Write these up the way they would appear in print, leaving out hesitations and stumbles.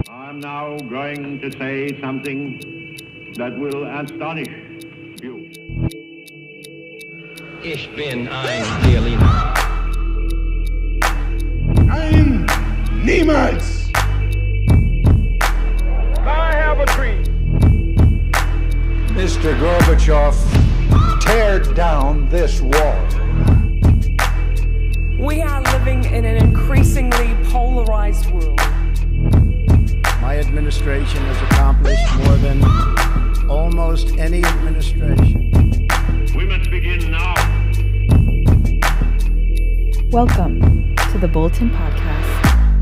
I'm now going to say something that will astonish you. Ich bin ein Berliner. Nein, niemals! I have a dream. Mr. Gorbachev, tear down this wall. We are living in an increasingly polarized world. My administration has accomplished more than almost any administration. We must begin now. Welcome to the Bulletin podcast.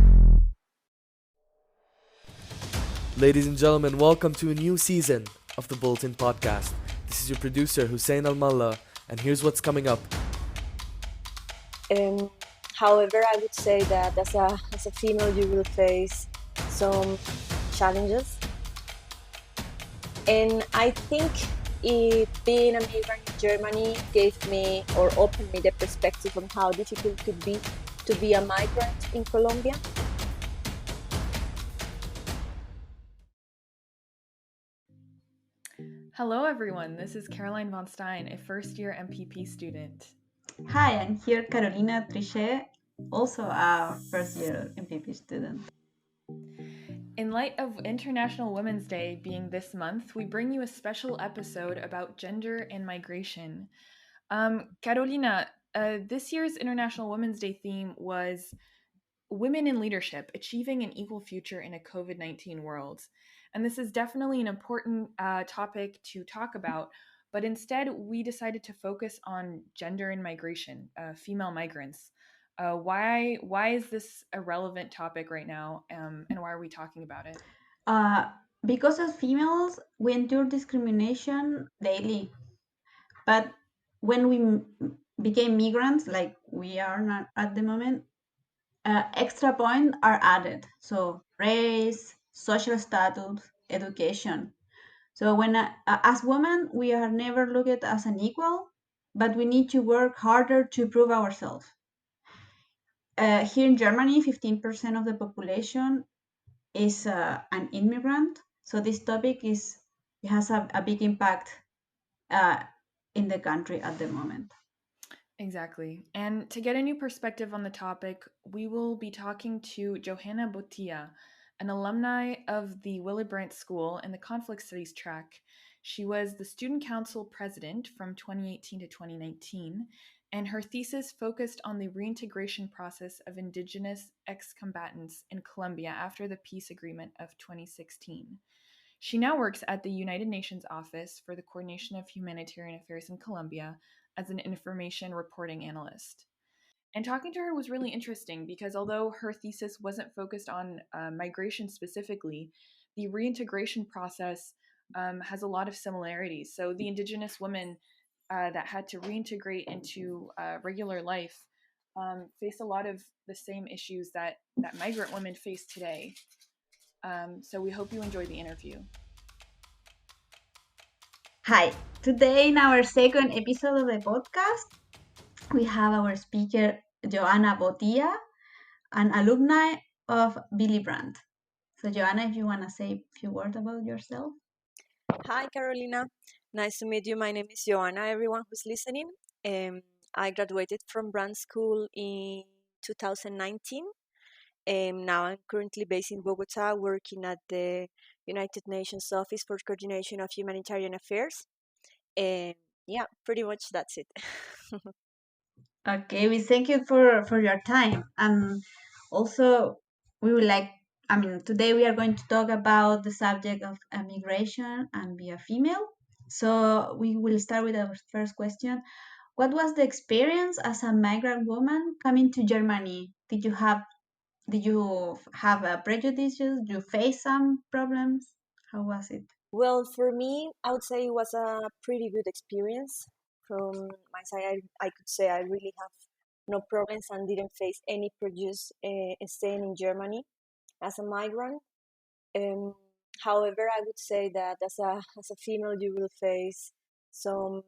Ladies and gentlemen, welcome to a new season of the Bulletin podcast. This is your producer, Hussein Al-Malla, and here's what's coming up. However, I would say that as a female, you will face some challenges. And I think being a migrant in Germany gave me or opened me the perspective on how difficult it could be to be a migrant in Colombia. Hello everyone, this is Caroline von Stein, a first-year MPP student. Hi, I'm here Carolina Trichet, also a first-year MPP student. In light of International Women's Day being this month, we bring you a special episode about gender and migration. Carolina, this year's International Women's Day theme was Women in Leadership, Achieving an Equal Future in a COVID-19 World. And this is definitely an important topic to talk about, but instead we decided to focus on gender and migration, female migrants. Why is this a relevant topic right now, and why are we talking about it? Because as females, we endure discrimination daily. But when we became migrants, like we are not at the moment, extra points are added. So race, social status, education. So when as women, we are never looked at as an equal, but we need to work harder to prove ourselves. Here in Germany, 15% of the population is an immigrant. So this topic has a big impact in the country at the moment. Exactly. And to get a new perspective on the topic, we will be talking to Johanna Botia, an alumni of the Brandt School in the Conflict Studies track. She was the Student Council President from 2018 to 2019, and her thesis focused on the reintegration process of indigenous ex-combatants in Colombia after the peace agreement of 2016. She now works at the United Nations Office for the Coordination of Humanitarian Affairs in Colombia as an information reporting analyst. And talking to her was really interesting because although her thesis wasn't focused on migration specifically, the reintegration process has a lot of similarities. So the indigenous women that had to reintegrate into regular life face a lot of the same issues that migrant women face today. So we hope you enjoy the interview. Hi, today in our second episode of the podcast, we have our speaker, Johanna Botia, an alumni of Brandt. So Johanna, if you want to say a few words about yourself. Hi, Carolina. Nice to meet you. My name is Johanna, everyone who's listening. I graduated from Brandt School in 2019. Now I'm currently based in Bogota, working at the United Nations Office for Coordination of Humanitarian Affairs. Yeah, pretty much that's it. Okay, we thank you for your time. And also, we would today we are going to talk about the subject of migration and be a female. So we will start with our first question. What was the experience as a migrant woman coming to Germany? Did you have prejudices? Did you face some problems? How was it? Well, for me, I would say it was a pretty good experience. From my side, I could say I really have no problems and didn't face any prejudice staying in Germany as a migrant. However, I would say that as a female, you will face some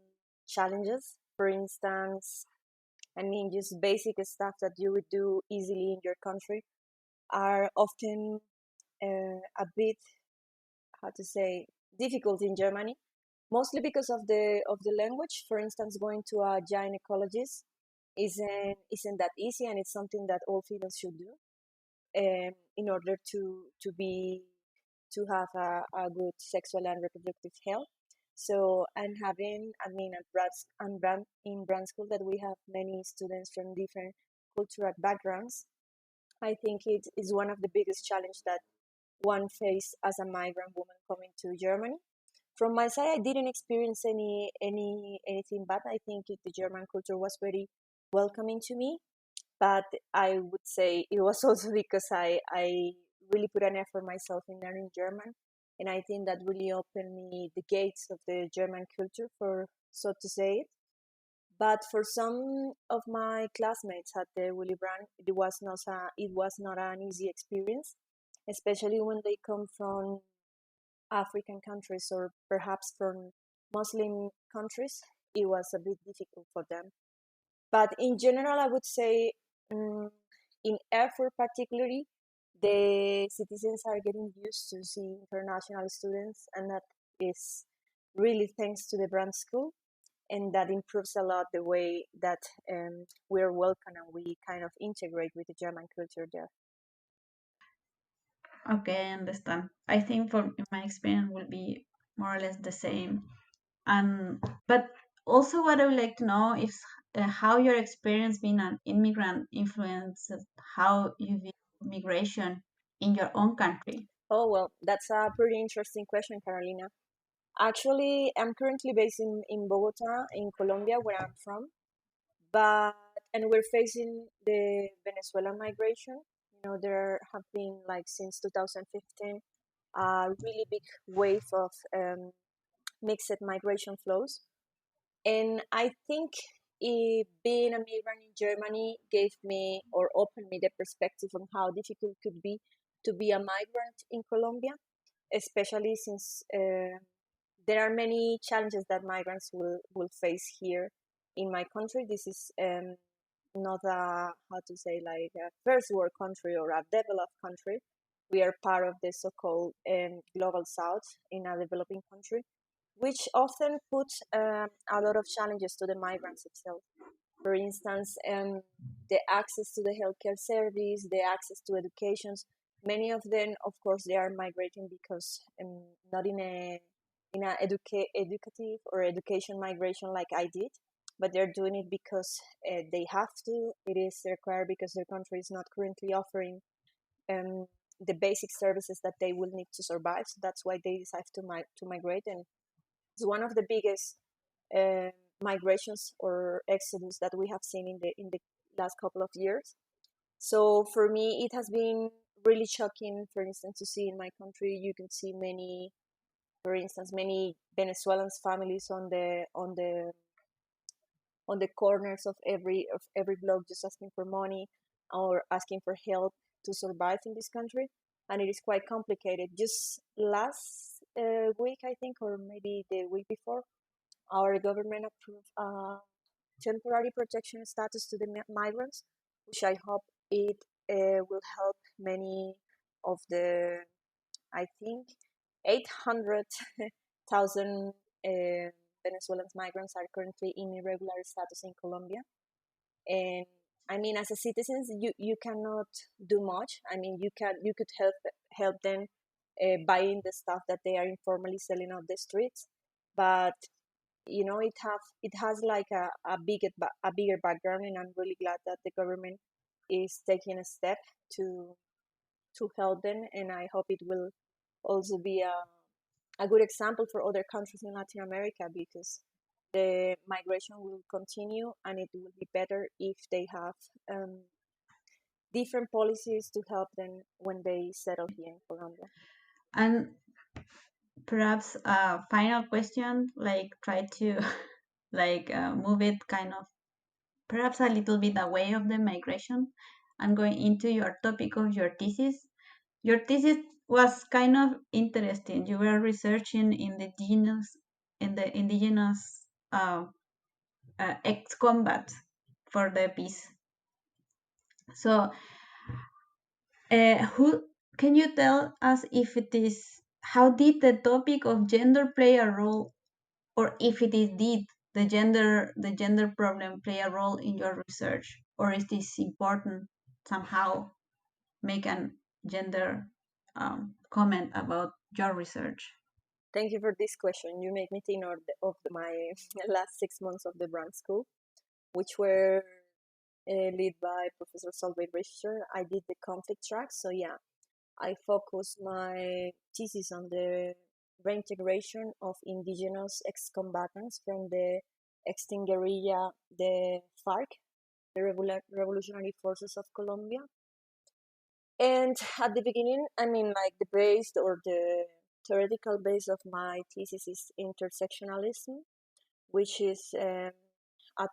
challenges. For instance, I mean, just basic stuff that you would do easily in your country are often a bit, how to say, difficult in Germany, mostly because of the language. For instance, going to a gynecologist isn't that easy, and it's something that all females should do in order to have a good sexual and reproductive health. So, and having, I mean, in Brandt School that we have many students from different cultural backgrounds, I think it is one of the biggest challenge that one face as a migrant woman coming to Germany. From my side, I didn't experience anything bad. I think the German culture was very welcoming to me, but I would say it was also because I really put an effort myself in learning German, and I think that really opened me the gates of the German culture, for so to say it. But for some of my classmates at the Willy Brandt, it was not an easy experience, especially when they come from African countries or perhaps from Muslim countries. It was a bit difficult for them. But in general, I would say um, in effort particularly, the citizens are getting used to see international students, and that is really thanks to the Brand School, and that improves a lot the way that we're welcome and we kind of integrate with the German culture there. Okay, I understand. I think for in my experience will be more or less the same. And but also what I would like to know is how your experience being an immigrant influences how you view migration in your own country. Oh, well, that's a pretty interesting question, Carolina. Actually, I'm currently based in Bogota, in Colombia, where I'm from, but and we're facing the Venezuelan migration. You know, there have been like since 2015 a really big wave of mixed migration flows, and I think being a migrant in Germany gave me or opened me the perspective on how difficult it could be to be a migrant in Colombia, especially since there are many challenges that migrants will face here in my country. This is not a, how to say, like a first world country or a developed country. We are part of the so-called global south in a developing country, which often puts a lot of challenges to the migrants itself. For instance, the access to the healthcare service, the access to educations. Many of them, of course, they are migrating because not in a educative or education migration like I did, but they're doing it because they have to. It is required because their country is not currently offering um, the basic services that they will need to survive. So that's why they decide to migrate, and it's one of the biggest uh, migrations or exodus that we have seen in the last couple of years. So for me, it has been really shocking. For instance, to see in my country, you can see many, for instance, many Venezuelan families on the corners of every block, just asking for money or asking for help to survive in this country, and it is quite complicated. Just last week, I think, or maybe the week before, our government approved temporary protection status to the migrants, which I hope it will help many of the, I think, 800,000 Venezuelan migrants are currently in irregular status in Colombia. And I mean, as a citizen, you cannot do much. I mean, you could help them buying the stuff that they are informally selling on the streets, but you know it has like a bigger background, and I'm really glad that the government is taking a step to help them, and I hope it will also be a good example for other countries in Latin America, because the migration will continue and it will be better if they have different policies to help them when they settle here in Colombia. And perhaps a final question, like try to like move it kind of perhaps a little bit away of the migration and going into your topic of your thesis. Your thesis was kind of interesting. You were researching in the genus, in the indigenous ex-combat for the peace. So, who? can you tell us if it is how did the topic of gender play a role, or if it is did the gender problem play a role in your research, or is this important somehow make an gender comment about your research? Thank you for this question. You make me think my last 6 months of the Brandt School, which were led by Professor Solveig Richter. I did the conflict track, so yeah, I focused my thesis on the reintegration of indigenous ex-combatants from the extinct guerrilla, the FARC, the Revolutionary Forces of Colombia. And at the beginning, I mean, like the base or the theoretical base of my thesis is intersectionalism, which is a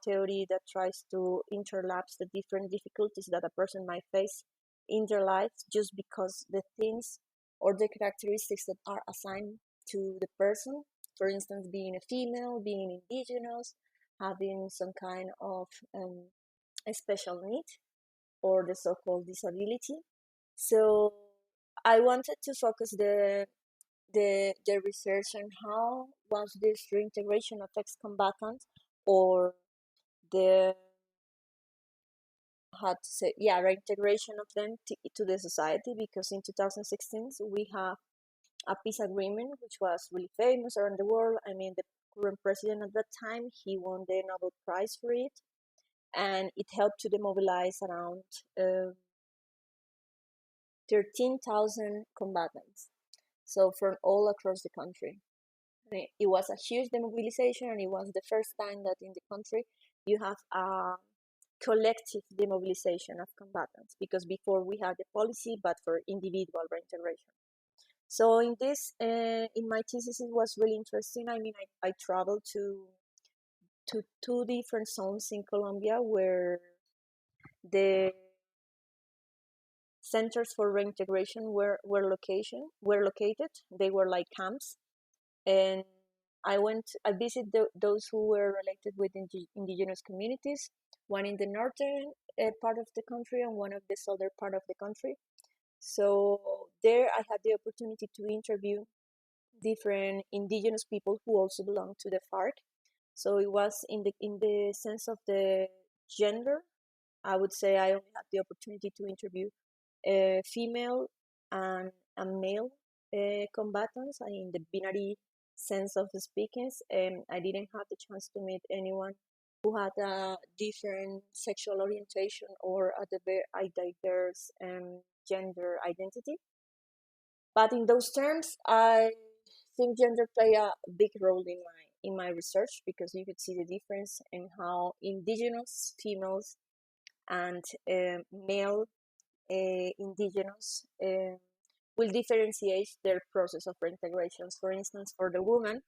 theory that tries to interlapse the different difficulties that a person might face in their life just because the things or the characteristics that are assigned to the person, for instance, being a female, being indigenous, having some kind of a special need or the so-called disability. So I wanted to focus the research on how was this reintegration of ex-combatants or the how to say reintegration of them to the society, because in 2016 we have a peace agreement which was really famous around the world. I mean, the current president at that time, he won the Nobel Prize for it, and it helped to demobilize around 13,000 combatants, so from all across the country. It was a huge demobilization, and it was the first time that in the country you have a collective demobilization of combatants, because before we had the policy but for individual reintegration. So in this, in my thesis, it was really interesting. I mean, I traveled to two different zones in Colombia where the centers for reintegration were located. They were like camps, and I visited those who were related with indigenous communities, one in the northern part of the country and one of the southern part of the country. So there I had the opportunity to interview different indigenous people who also belong to the FARC. So it was in the sense of the gender, I would say I only had the opportunity to interview female and male combatants in the binary sense of speaking. I didn't have the chance to meet anyone who had a different sexual orientation or a diverse gender identity. But in those terms, I think gender play a big role in my research, because you could see the difference in how indigenous females and male indigenous will differentiate their process of reintegrations. For instance, for the woman,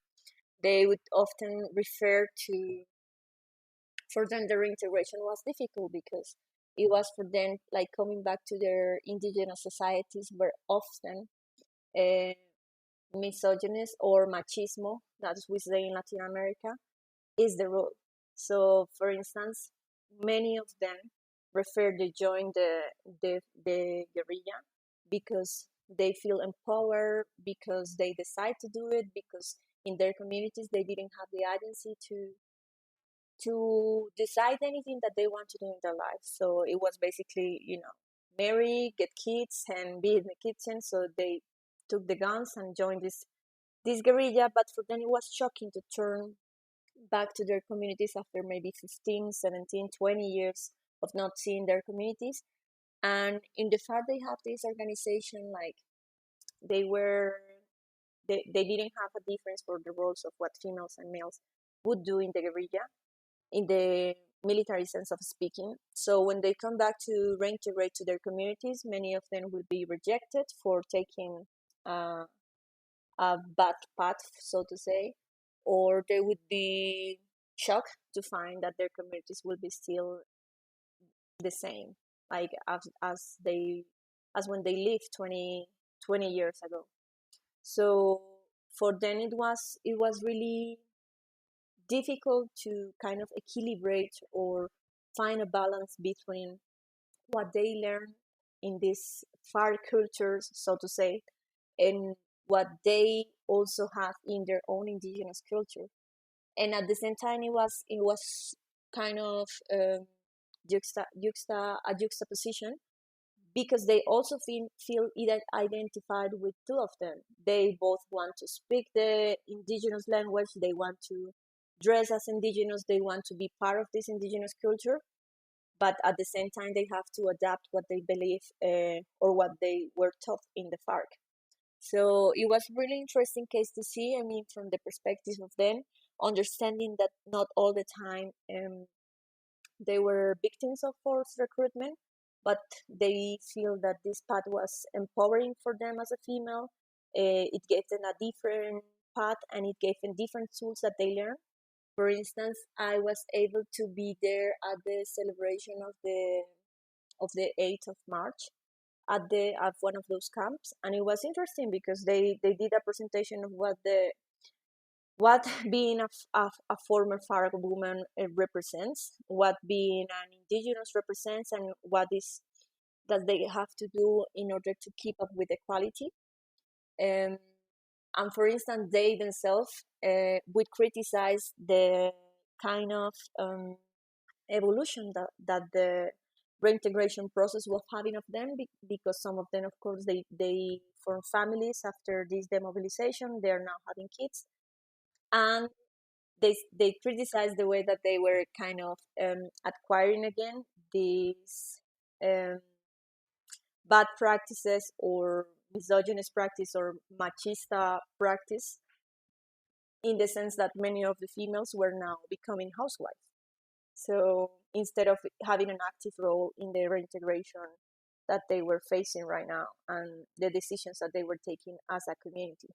they would often refer to, for them the reintegration was difficult because it was for them like coming back to their indigenous societies, where often misogynist or machismo, as we say in Latin America, is the rule. So, for instance, many of them prefer to join the guerrilla because they feel empowered, because they decide to do it, because in their communities they didn't have the agency to decide anything that they want to do in their life. So it was basically, marry, get kids, and be in the kitchen. So they took the guns and joined this guerrilla. But for them, it was shocking to turn back to their communities after maybe 15, 17, 20 years of not seeing their communities. And in the fact they have this organization, like they didn't have a difference for the roles of what females and males would do in the guerrilla, in the military sense of speaking. So when they come back to reintegrate to their communities, many of them will be rejected for taking a bad path, so to say, or they would be shocked to find that their communities will be still the same, like as when they lived 20 years ago. So for them it was really difficult to kind of equilibrate or find a balance between what they learn in this FARC cultures, so to say, and what they also have in their own indigenous culture. And at the same time, it was kind of a juxtaposition, because they also feel identified with two of them. They both want to speak the indigenous language, they want to dress as indigenous, they want to be part of this indigenous culture, but at the same time, they have to adapt what they believe or what they were taught in the FARC. So it was really interesting case to see. I mean, from the perspective of them, understanding that not all the time they were victims of forced recruitment, but they feel that this path was empowering for them as a female. It gave them a different path, and it gave them different tools that they learned. For instance, I was able to be there at the celebration of the 8th of March at one of those camps, and it was interesting because they did a presentation of what being a former FARC woman represents, what being an indigenous represents, and what is that they have to do in order to keep up with equality. Um, and for instance, they themselves would criticize the kind of evolution that the reintegration process was having of them, because some of them, of course, they form families after this demobilization. They are now having kids, and they criticize the way that they were kind of acquiring again these um, bad practices or misogynist practice or machista practice, in the sense that many of the females were now becoming housewives. So instead of having an active role in the reintegration that they were facing right now and the decisions that they were taking as a community.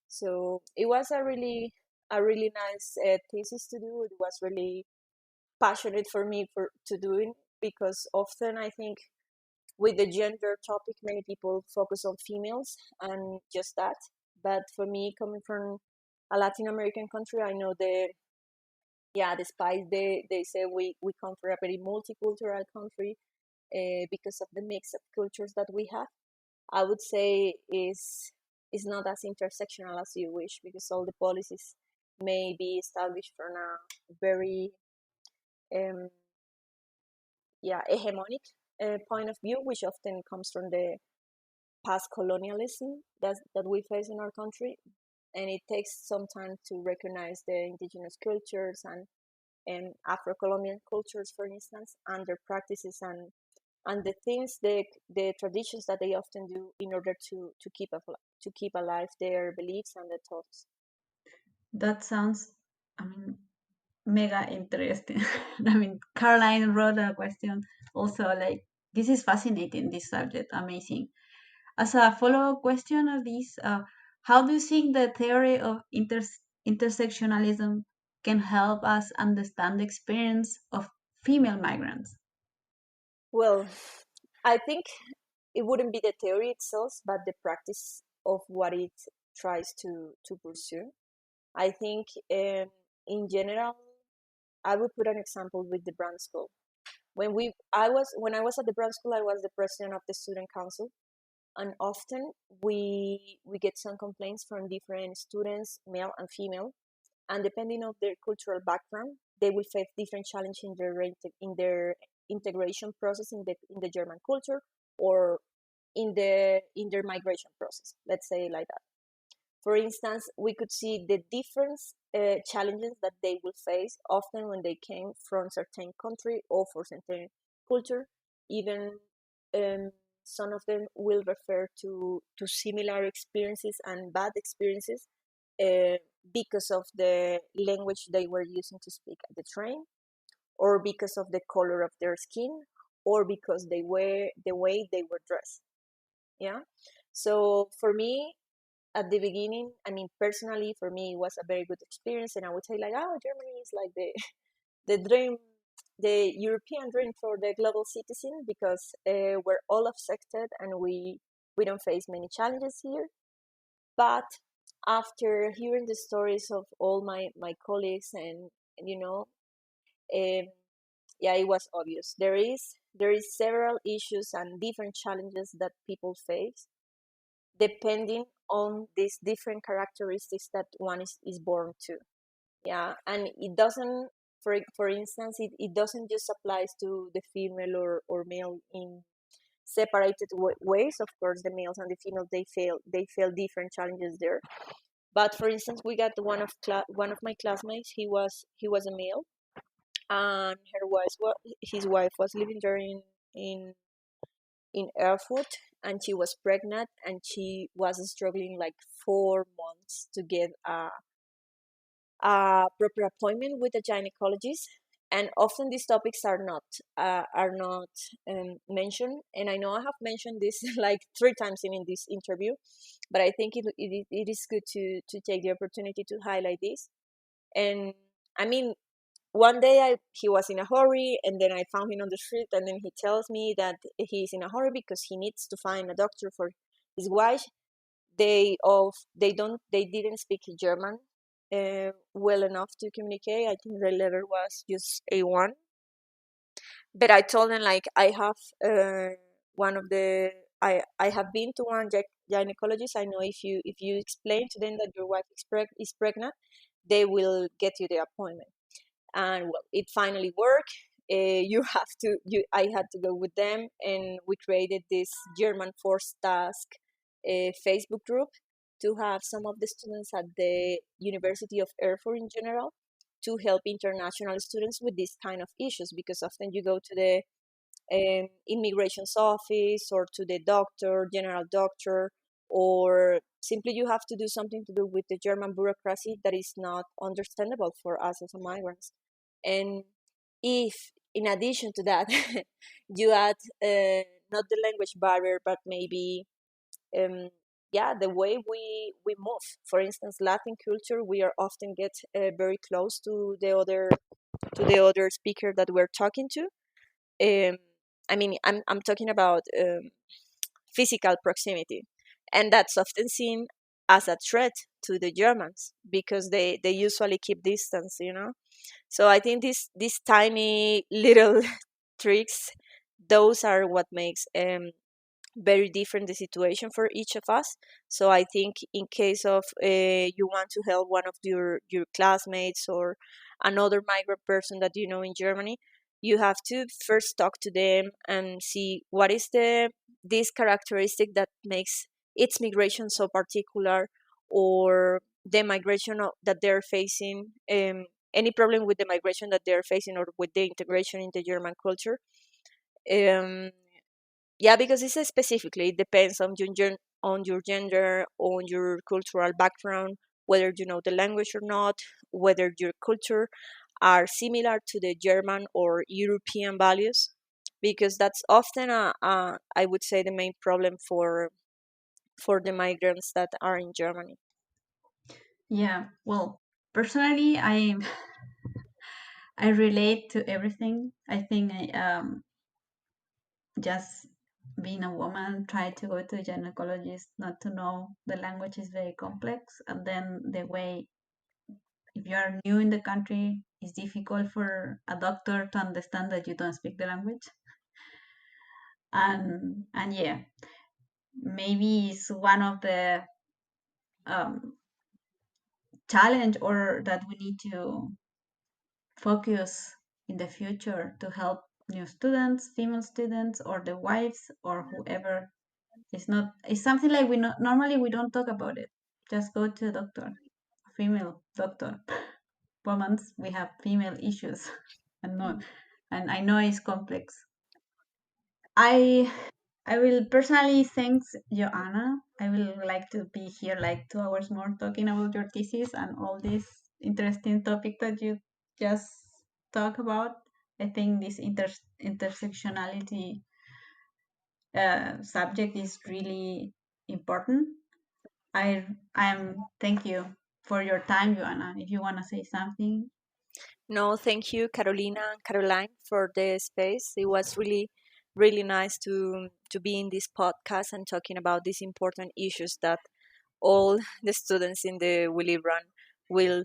So it was a really nice thesis to do. It was really passionate for me to do it, because often I think with the gender topic, many people focus on females and just that. But for me, coming from a Latin American country, I know despite they say we come from a very multicultural country, because of the mix of cultures that we have, I would say is not as intersectional as you wish, because all the policies may be established from a very um, hegemonic point of view, which often comes from the past colonialism that we face in our country, and it takes some time to recognize the indigenous cultures and Afro-Colombian cultures, for instance, and their practices and the things, the traditions that they often do in order to keep alive their beliefs and their thoughts. That sounds, I mean, mega interesting. I mean, Caroline wrote a question also like, this is fascinating, this subject, amazing. As a follow-up question of this, how do you think the theory of intersectionalism can help us understand the experience of female migrants? Well, I think it wouldn't be the theory itself, but the practice of what it tries to pursue. I think in general, I would put an example with the Brandt School. When I was at the Brandt School, I was the president of the student council, and often we get some complaints from different students, male and female, and depending on their cultural background, they will face different challenges in their integration process in the German culture, or in their migration process. Let's say like that. For instance, we could see the different challenges that they will face often when they came from certain country or for certain culture. Even um, some of them will refer to similar experiences and bad experiences uh, because of the language they were using to speak at the train, or because of the color of their skin, or because they were the way they were dressed. Yeah. So for me, at the beginning, I mean, personally, for me, it was a very good experience, and I would say like, oh, Germany is like the dream, the European dream for the global citizen, because we're all accepted and we don't face many challenges here. But after hearing the stories of all my colleagues and you know, um, yeah, it was obvious. There is several issues and different challenges that people face depending on these different characteristics that one is born to. Yeah, and it doesn't, for instance, it doesn't just applies to the female or male in separated ways. Of course, the males and the females, they feel different challenges there. But for instance, we got one of my classmates. He was a male, and his wife was living there in Erfurt, and she was pregnant, and she was struggling like 4 months to get a proper appointment with a gynecologist. And often these topics are not mentioned. And I know I have mentioned this like 3 times in this interview, but I think it is good to take the opportunity to highlight this. And I mean, one day he was in a hurry, and then I found him on the street, and then he tells me that he's in a hurry because he needs to find a doctor for his wife. They didn't speak German well enough to communicate. I think the level was just A1. But I told them like I have one of the I have been to one gynecologist. I know if you explain to them that your wife is pregnant, they will get you the appointment. And well, it finally worked. I had to go with them, and we created this German Force Task Facebook group to have some of the students at the University of Erfurt in general to help international students with these kind of issues, because often you go to the immigration's office or to the doctor, general doctor, or simply you have to do something to do with the German bureaucracy that is not understandable for us as migrants. And if, in addition to that, you add not the language barrier, but maybe the way we move. For instance, Latin culture, we are often get very close to the other speaker that we're talking to. I'm talking about physical proximity, and that's often seen as a threat to the Germans because they usually keep distance. So I think these tiny little tricks, those are what makes very different the situation for each of us. So I think in case of you want to help one of your classmates or another migrant person that you know in Germany, you have to first talk to them and see what is this characteristic that makes its migration so particular, or the migration that they're facing, any problem with the migration that they're facing, or with the integration in the German culture. um, yeah, because it's specifically, it depends on your gender, on your cultural background, whether you know the language or not, whether your culture are similar to the German or European values, because that's often I would say the main problem for the migrants that are in Germany. Yeah, well, personally, I relate to everything. I think just being a woman, try to go to a gynecologist, not to know the language is very complex, and then the way, if you are new in the country, it's difficult for a doctor to understand that you don't speak the language. And yeah, maybe it's one of the um, challenge, or that we need to focus in the future to help new students, female students, or the wives, or whoever. It's something like normally we don't talk about it. Just go to a doctor, a female doctor. Women, we have female issues, and not, and I know it's complex. I I will personally thank Joanna. I will like to be here like 2 hours more talking about your thesis and all this interesting topic that you just talk about. I think this intersectionality subject is really important. I'm thank you for your time, Joanna. If you want to say something. No, thank you, Carolina and Caroline, for the space. It was really, really nice to be in this podcast and talking about these important issues that all the students in the Willy Brandt will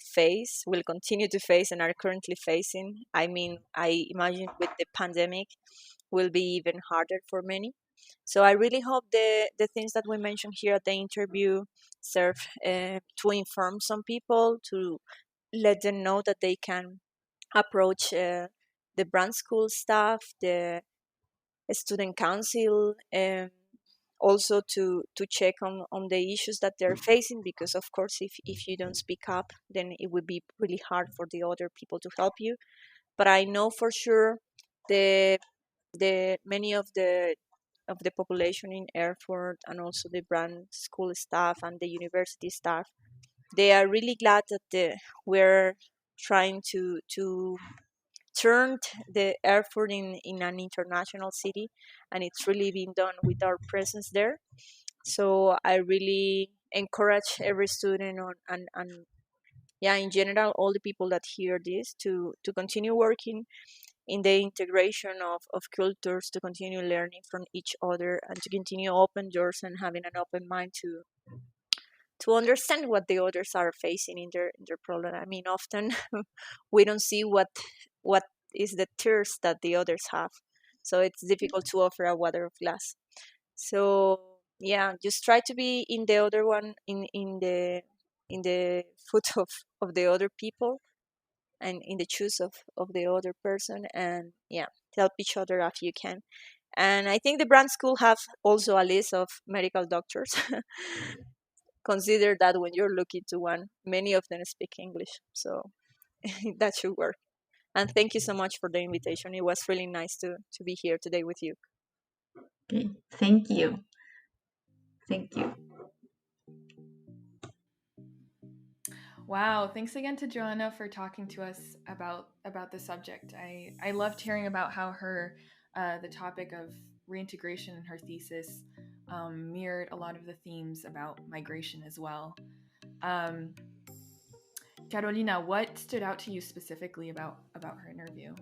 continue to face, and are currently facing. I mean, I imagine with the pandemic will be even harder for many. So I really hope the things that we mentioned here at the interview serve to inform some people, to let them know that they can approach the Brandt School staff, the student council, also to check on the issues that they're facing, because of course if you don't speak up, then it would be really hard for the other people to help you. But I know for sure the many of the population in Erfurt, and also the Brandt School staff and the university staff, they are really glad that we're trying to turn the Erfurt in an international city, and it's really been done with our presence there. So I really encourage every student and yeah, in general, all the people that hear this to continue working in the integration of cultures, to continue learning from each other, and to continue open doors and having an open mind to understand what the others are facing in their problem. I mean, often we don't see what is the thirst that the others have, so it's difficult to offer a water of glass. So yeah, just try to be in the other one, in the foot of the other people, and in the shoes of the other person, and yeah, help each other if you can. And I think the Brandt School have also a list of medical doctors. Consider that when you're looking to one, many of them speak English, so that should work. And thank you so much for the invitation. It was really nice to be here today with you. Okay, thank you. Thank you. Wow, thanks again to Johanna for talking to us about the subject. I loved hearing about how her the topic of reintegration in her thesis mirrored a lot of the themes about migration as well. Carolina, what stood out to you specifically about her interview?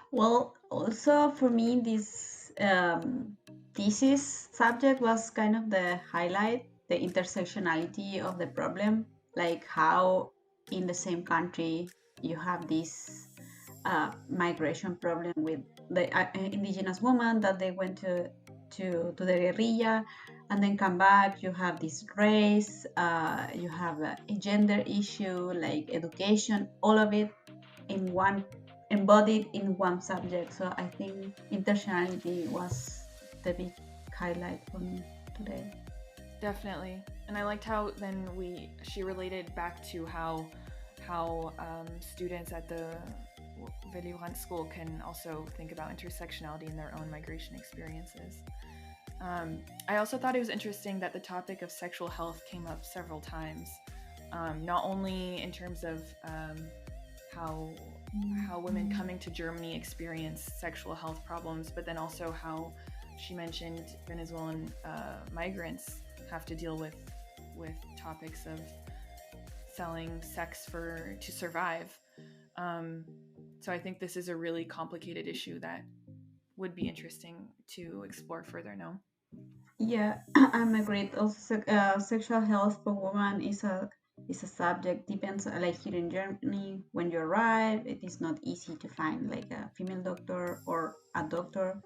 Well, also for me, this thesis subject was kind of the highlight, the intersectionality of the problem, like how in the same country you have this migration problem with the indigenous woman that they went to the guerrilla and then come back. You have this race, you have a gender issue, like education, all of it in one, embodied in one subject. So I think intersectionality was the big highlight for me today. Definitely, and I liked how then she related back to how students at the Brandt School can also think about intersectionality in their own migration experiences. I also thought it was interesting that the topic of sexual health came up several times, not only in terms of how women coming to Germany experience sexual health problems, but then also how she mentioned Venezuelan migrants have to deal with topics of selling sex to survive. So I think this is a really complicated issue that would be interesting to explore further. No? Yeah, I'm agreed. Also, sexual health for women is a subject. Depends, like here in Germany, when you arrive, it is not easy to find like a female doctor or a doctor,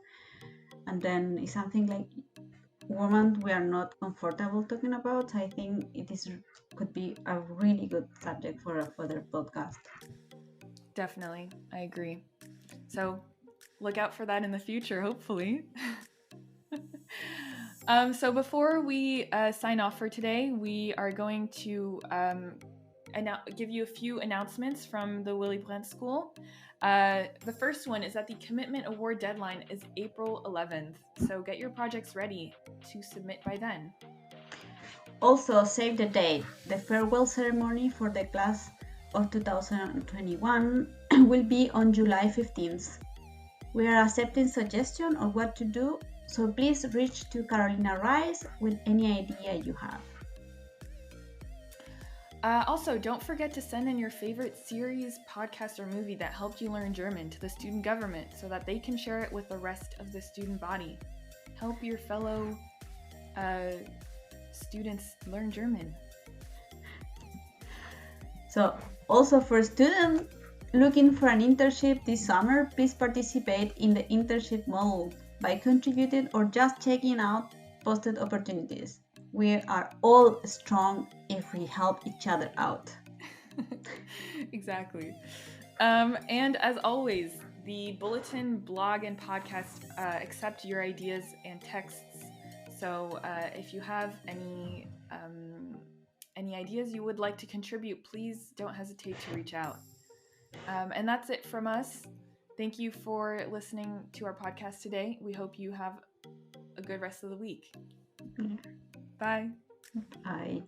and then it's something like women we are not comfortable talking about. I think could be a really good subject for a further podcast. Definitely, I agree. So look out for that in the future, hopefully. So before we sign off for today, we are going to give you a few announcements from the Willy Brandt School. The first one is that the Commitment Award deadline is April 11th, so get your projects ready to submit by then. Also, save the date. The farewell ceremony for the class of 2021 will be on July 15th. We are accepting suggestions on what to do, so please reach to Carolina Rice with any idea you have. Also, don't forget to send in your favorite series, podcast, or movie that helped you learn German to the student government so that they can share it with the rest of the student body. Help your fellow students learn German. So also for students looking for an internship this summer, please participate in the internship model by contributing or just checking out posted opportunities. We are all strong if we help each other out. Exactly. And as always, the Bulletin blog and podcast accept your ideas and texts. So if you have any ideas you would like to contribute, please don't hesitate to reach out. And that's it from us. Thank you for listening to our podcast today. We hope you have a good rest of the week. Bye. Bye.